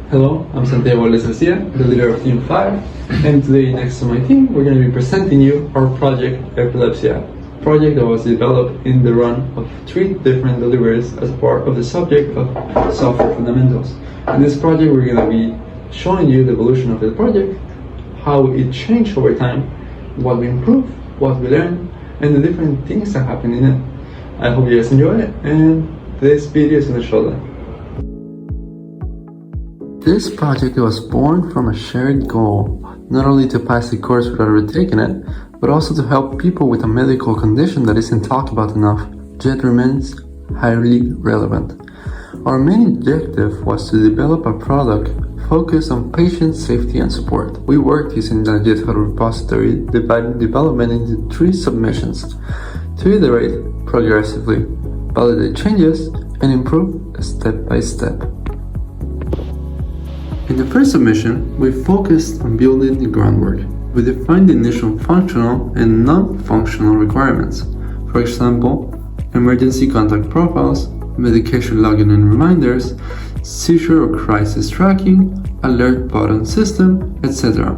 Hello, I'm Santiago Garcia, the leader of Team 5, and today next to my team we're going to be presenting you our project Epilepsia, project that was developed in the run of 3 different deliveries as part of the subject of software fundamentals. In this project we're going to be showing you the evolution of the project, how it changed over time, what we improved, what we learned, and the different things that happen in it. I hope you guys enjoy it, and this video is going to show that. This project was born from a shared goal, not only to pass the course without retaking it, but also to help people with a medical condition that isn't talked about enough, yet remains highly relevant. Our main objective was to develop a product focused on patient safety and support. We worked using the GitHub repository, dividing development into 3 submissions, to iterate progressively, validate changes, and improve step by step. In the first submission, we focused on building the groundwork. We defined the initial functional and non-functional requirements. For example, emergency contact profiles, medication login and reminders, seizure or crisis tracking, alert button system, etc.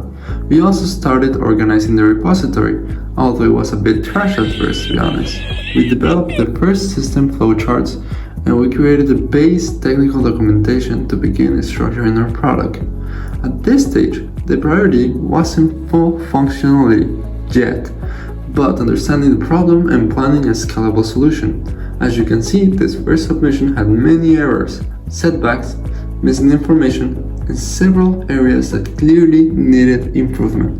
We also started organizing the repository, although it was a bit trash at first, to be honest. We developed the first system flowcharts, and we created the base technical documentation to begin structuring our product. At this stage, the priority wasn't full functionality yet, but understanding the problem and planning a scalable solution. As you can see, this first submission had many errors, setbacks, missing information, and several areas that clearly needed improvement.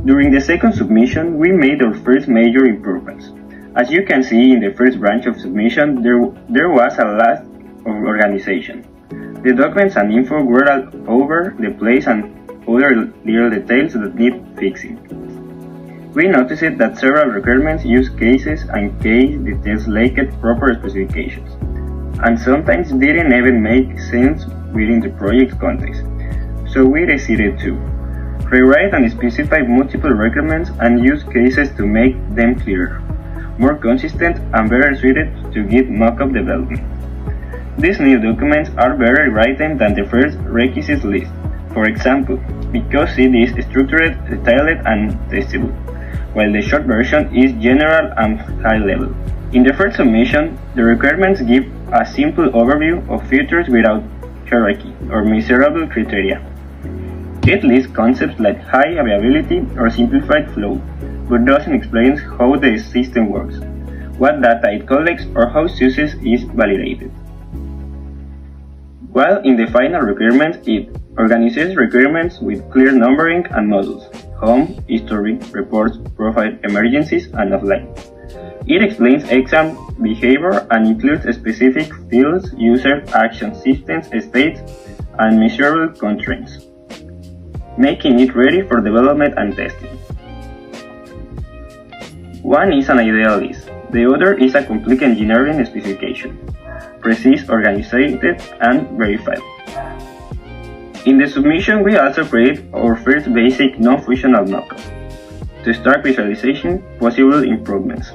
During the second submission, we made our first major improvements. As you can see in the first branch of submission, there was a lack of organization. The documents and info were all over the place and other little details that need fixing. We noticed that several requirements use cases and case details lacked proper specifications, and sometimes didn't even make sense within the project context. So we decided to rewrite and specify multiple requirements and use cases to make them clearer, more consistent, and better suited to Git mockup development. These new documents are better written than the first requisites list, for example, because it is structured, detailed, and testable, while the short version is general and high level. In the first submission, the requirements give a simple overview of features without hierarchy or measurable criteria. It lists concepts like high availability or simplified flow, but doesn't explain how the system works, what data it collects, or how success is validated. While in the final requirements, it organizes requirements with clear numbering and modules: home, history, reports, profile, emergencies, and offline. It explains exam behavior and includes specific fields, user, action, systems, states, and measurable constraints, making it ready for development and testing. One is an ideal list, the other is a complete engineering specification, precise, organized, and verified. In the submission, we also create our first basic non-functional mockup to start visualization possible improvements,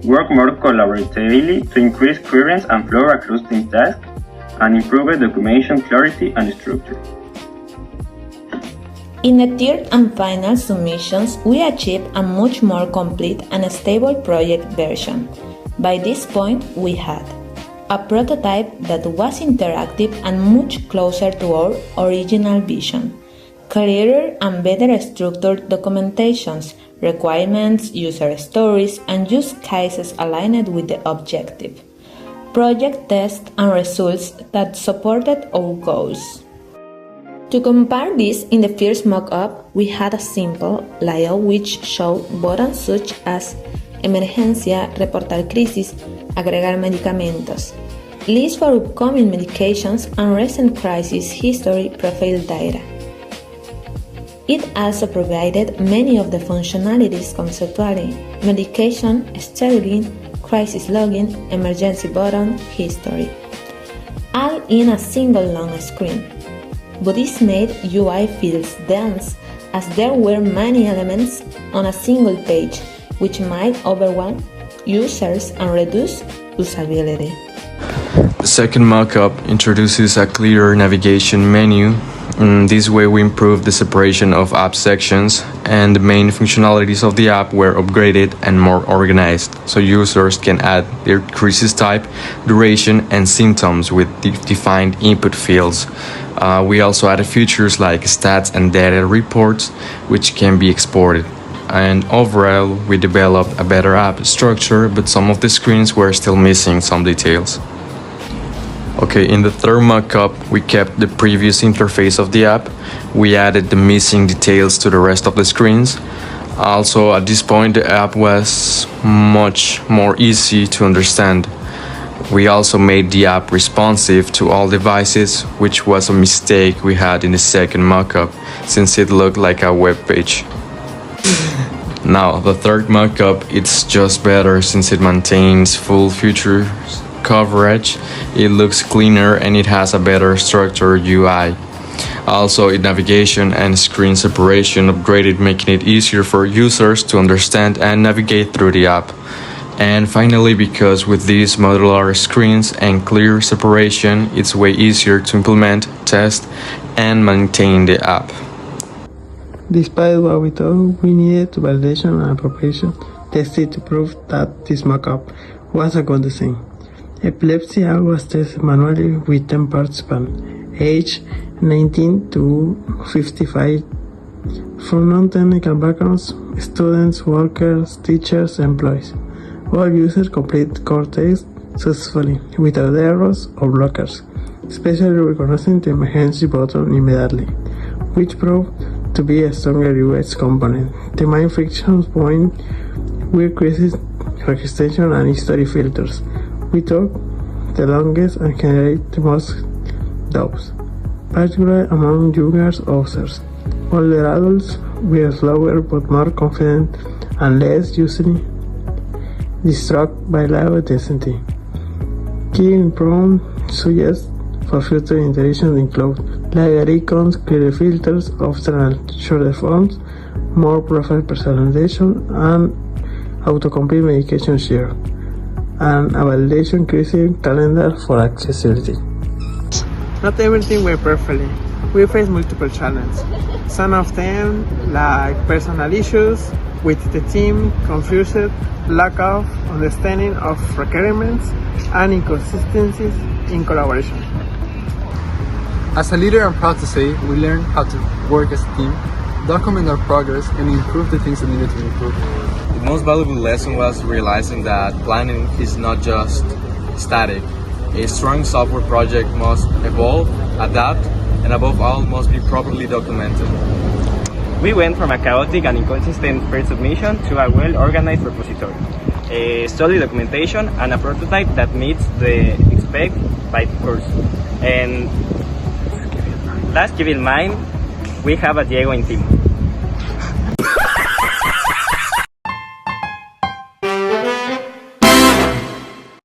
work more collaboratively to increase coherence and flow across team tasks, and improve documentation clarity and structure. In the third and final submissions, we achieved a much more complete and stable project version. By this point, we had a prototype that was interactive and much closer to our original vision, clearer and better structured documentations, requirements, user stories, and use cases aligned with the objective, project tests and results that supported our goals. To compare this, in the first mock-up, we had a simple layout which showed buttons such as emergencia, reportar crisis, agregar medicamentos, list for upcoming medications, and recent crisis history profile data. It also provided many of the functionalities conceptually: medication, scheduling, crisis login, emergency button, history, all in a single long screen. But this made UI feels dense, as there were many elements on a single page, which might overwhelm users and reduce usability. The second mockup introduces a clearer navigation menu. In this way, we improved the separation of app sections, and the main functionalities of the app were upgraded and more organized, so users can add their creases type, duration, and symptoms with defined input fields. We also added features like stats and data reports, which can be exported. And overall, we developed a better app structure, but some of the screens were still missing some details. Okay, in the third mockup, we kept the previous interface of the app. We added the missing details to the rest of the screens. Also, at this point, the app was much more easy to understand. We also made the app responsive to all devices, which was a mistake we had in the second mockup, since it looked like a web page. Now, the third mockup, it's just better since it maintains full feature coverage, it looks cleaner, and it has a better structured UI. Also, its navigation and screen separation upgraded, making it easier for users to understand and navigate through the app. And finally, because with these modular screens and clear separation, it's way easier to implement, test, and maintain the app. Despite what we thought we needed to validation and appropriation tested to prove that this mockup was a good design. Epilepsy app was tested manually with 10 participants, aged 19 to 55, from non-technical backgrounds, students, workers, teachers, employees. All users complete core tests successfully, without errors or blockers, especially recognizing the emergency button immediately, which proved to be a stronger UX component. The main friction point were creases, registration, and history filters. We took the longest and generate the most doubts, particularly among younger users. Older adults were slower but more confident and less usually distracted by low intensity. Key improvements suggest for future iterations include lighter icons, clearer filters, optional shorter forms, more profile personalization, and autocomplete medication share, and a validation creating calendar for accessibility. Not everything went perfectly. We faced multiple challenges. Some of them, like personal issues with the team, confusion, lack of understanding of requirements, and inconsistencies in collaboration. As a leader, I'm proud to say we learned how to work as a team, document our progress, and improve the things that needed to improve. The most valuable lesson was realizing that planning is not just static. A strong software project must evolve, adapt, and above all must be properly documented. We went from a chaotic and inconsistent first submission to a well-organized repository, a solid documentation, and a prototype that meets the spec by course. And let's keep in mind, we have a Diego in team.